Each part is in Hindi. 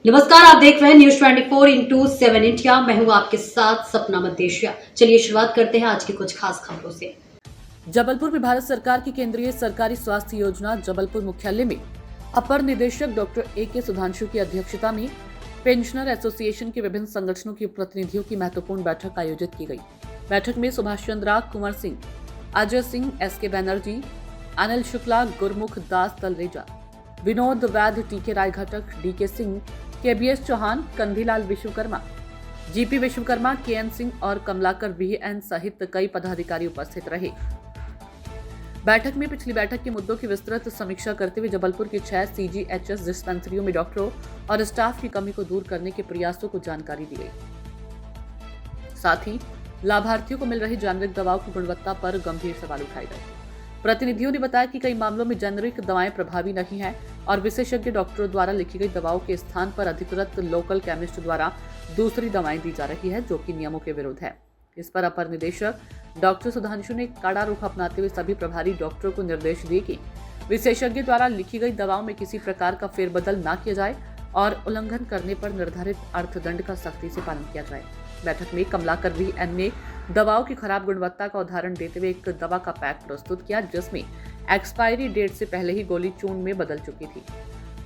नमस्कार, आप देख रहे हैं न्यूज 24/7 इंडिया। मैं हूं आपके साथ सपना मदेशिया। चलिए शुरुआत करते हैं आज की कुछ खास खबरों से। जबलपुर में भारत सरकार की केंद्रीय सरकारी स्वास्थ्य योजना जबलपुर मुख्यालय में अपर निदेशक डॉक्टर ए.के. सुधांशु की अध्यक्षता में पेंशनर एसोसिएशन के विभिन्न संगठनों के प्रतिनिधियों की महत्वपूर्ण बैठक आयोजित की गई। बैठक में Subhash Chandra, Kunwar Singh, Ajay Singh, S K. Banerjee, Anil Shukla, Gurmukh Das Talreja, Vinod Vaid, T K. Rai Ghatak, D K. Singh, K B S. Chauhan, Kandhilal Vishwakarma, G P. Vishwakarma, K N. Singh और कमलाकर वी.एन. सहित कई पदाधिकारी उपस्थित रहे। बैठक में पिछली बैठक के मुद्दों की विस्तृत समीक्षा करते हुए जबलपुर की 6 CGHS डिस्पेंसरियों में डॉक्टरों और स्टाफ की कमी को दूर करने के प्रयासों को जानकारी दी गई। साथ ही लाभार्थियों को मिल रही जेनरिक दवाओं की गुणवत्ता पर गंभीर सवाल उठाए गए। प्रतिनिधियों ने बताया कि कई मामलों में जेनरिक दवाएं प्रभावी नहीं हैं और विशेषज्ञ डॉक्टरों द्वारा लिखी गई दवाओं के स्थान पर अधिकृत लोकल केमिस्ट द्वारा दूसरी दवाएं दी जा रही है, जो कि नियमों के विरुद्ध है। इस पर अपर निदेशक डॉक्टर सुधांशु ने कड़ा रुख अपनाते हुए सभी प्रभारी डॉक्टरों को निर्देश दिए कि विशेषज्ञ द्वारा लिखी गई दवाओं में किसी प्रकार का फेरबदल न किया जाए और उल्लंघन करने पर निर्धारित अर्थदंड का सख्ती से पालन किया जाए। बैठक में कमलाकर वी.एन. ने दवाओं की खराब गुणवत्ता का उदाहरण देते हुए एक दवा का पैक प्रस्तुत किया जिसमें एक्सपायरी डेट से पहले ही गोली चूर्ण में बदल चुकी थी।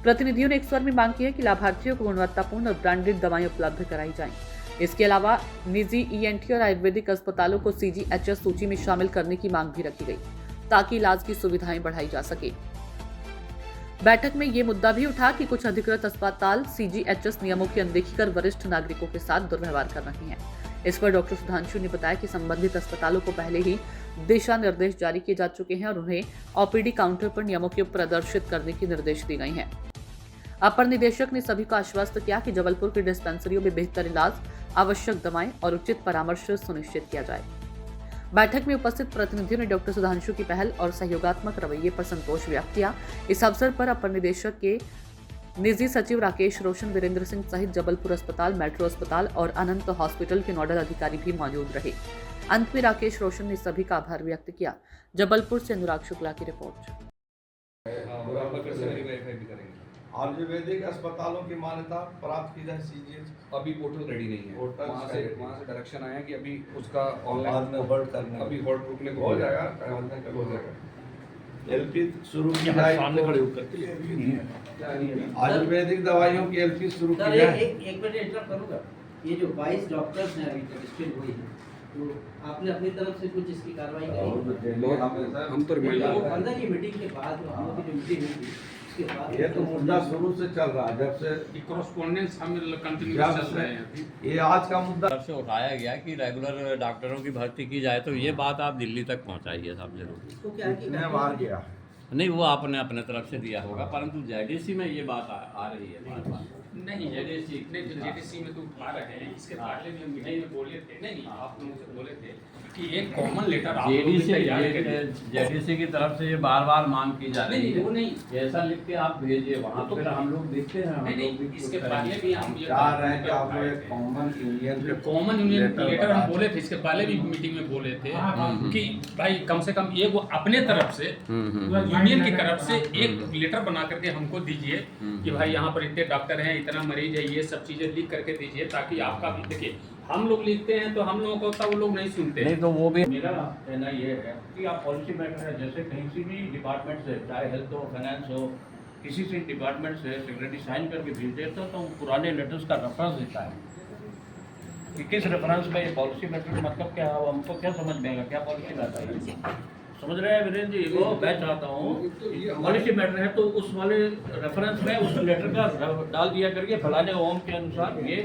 प्रतिनिधियों ने एक स्वर में मांग की है कि लाभार्थियों को गुणवत्तापूर्ण और ब्रांडेड दवाएं उपलब्ध कराई जाएं। इसके अलावा निजी ईएनटी और आयुर्वेदिक अस्पतालों को CGHS सूची में शामिल करने की मांग भी रखी गई ताकि इलाज की सुविधाएं बढ़ाई जा सके। बैठक में ये मुद्दा भी उठा कि कुछ अधिकृत अस्पताल CGHS नियमों की अनदेखी कर वरिष्ठ नागरिकों के साथ दुर्व्यवहार कर रहे हैं। इस पर डॉक्टर सुधांशु ने बताया कि संबंधित अस्पतालों को पहले ही दिशा निर्देश जारी किए जा चुके हैं और उन्हें OPD काउंटर पर नियमों को प्रदर्शित करने के निर्देश दिए गए हैं। अपर निदेशक ने सभी को आश्वस्त किया कि जबलपुर की डिस्पेंसरियों में बेहतर इलाज, आवश्यक दवाएं और उचित परामर्श सुनिश्चित किया जाए। बैठक में उपस्थित प्रतिनिधियों ने डॉक्टर सुधांशु की पहल और सहयोगात्मक रवैये पर संतोष व्यक्त किया। इस अवसर पर अपर निदेशक के निजी सचिव राकेश रोशन, वीरेंद्र सिंह सहित जबलपुर अस्पताल, मेट्रो अस्पताल और अनंत हॉस्पिटल के नोडल अधिकारी भी मौजूद रहे। अंत में राकेश रोशन ने सभी का आभार व्यक्त किया। जबलपुर से अनुराग शुक्ला की रिपोर्ट। आयुर्वेदिक अस्पतालों की मान्यता प्राप्त की जाए CGH। अभी पोर्टल रेडी नहीं है। वहाँ से डायरेक्शन आया कि अभी उसका बाद में होल्ड करने अभी होल्ड रुकने को हो जाएगा, कल हो जाएगा। LP शुरू की जाए सामने खड़े होकर आयुर्वेदिक दवाइयों की LP शुरू की जाए। एक मिनट इंटरप्ट करूंगा। ये जो 22 डॉक्टर्स हैं अभी तक स्टिल हुई है, तो आपने अपनी तरफ से कुछ इसकी कार्रवाई की? हम तो अंदर की मीटिंग के बाद हम लोग की जो मीटिंग हुई थी उसके बाद ये तो मुद्दा शुरू से चल रहा है, जब से कॉरेस्पॉन्डेंस हम कंटिन्यू चल रहे हैं। ये आज का मुद्दा से उठाया गया कि रेगुलर डॉक्टरों की भर्ती की जाए, तो ये बात आप दिल्ली तक पहुंचाइए साहब जरूर। इसको क्या है कि बाहर गया नहीं, वो आपने अपने तरफ से दिया होगा, परंतु JDC में ये बात आ रही है बार बार। नहीं JDC में तो आ रहे हैं। इसके पहले भी हम मीटिंग में बोले थे, नहीं आप लोगों से बोले थे कि एक कॉमन लेटर आप लोगों से तैयार करिए। JDC की तरफ से ये बार बार मांग की जा रही है, वो नहीं ऐसा लिख के आप भेजिए वहाँ, तो फिर हम लोग देखते हैं। नहीं, इसके पहले भी हम ये चाह रहे हैं कि आप लोग एक कॉमन यूनियन लेटर हम बोले थे। इसके पहले भी मीटिंग में बोले थे कि भाई कम से कम ये वो अपने तरफ से यूनियन की तरफ से एक लेटर बना करके हमको दीजिए कि भाई यहाँ पर इतने डॉक्टर हैं, इतना मरीज है, ये सब चीजें लिख करके दीजिए ताकि आपका भी देखिए। हम लोग लिखते हैं तो हम लोगों को होता, वो लोग नहीं सुनते। नहीं तो वो भी मेरा कहना ये है कि आप पॉलिसी मैटर है, जैसे कहीं से भी डिपार्टमेंट से, चाहे हेल्थ हो, फाइनेंस हो, किसी से डिपार्टमेंट से सेक्रेटरी साइन करके भेज देता तो पुराने लेटर्स का रेफरेंस देता है कि किस रेफरेंस में ये पॉलिसी मैटर मतलब क्या है, हमको क्या समझ में आएगा, क्या पॉलिसी मैटर है। समझ रहे हैं वीरेंद्र जी? वो मैं चाहता हूँ पॉलिसी मैटर है तो उस वाले रेफरेंस में उस लेटर का डाल दिया करके फलाने ओम के अनुसार ये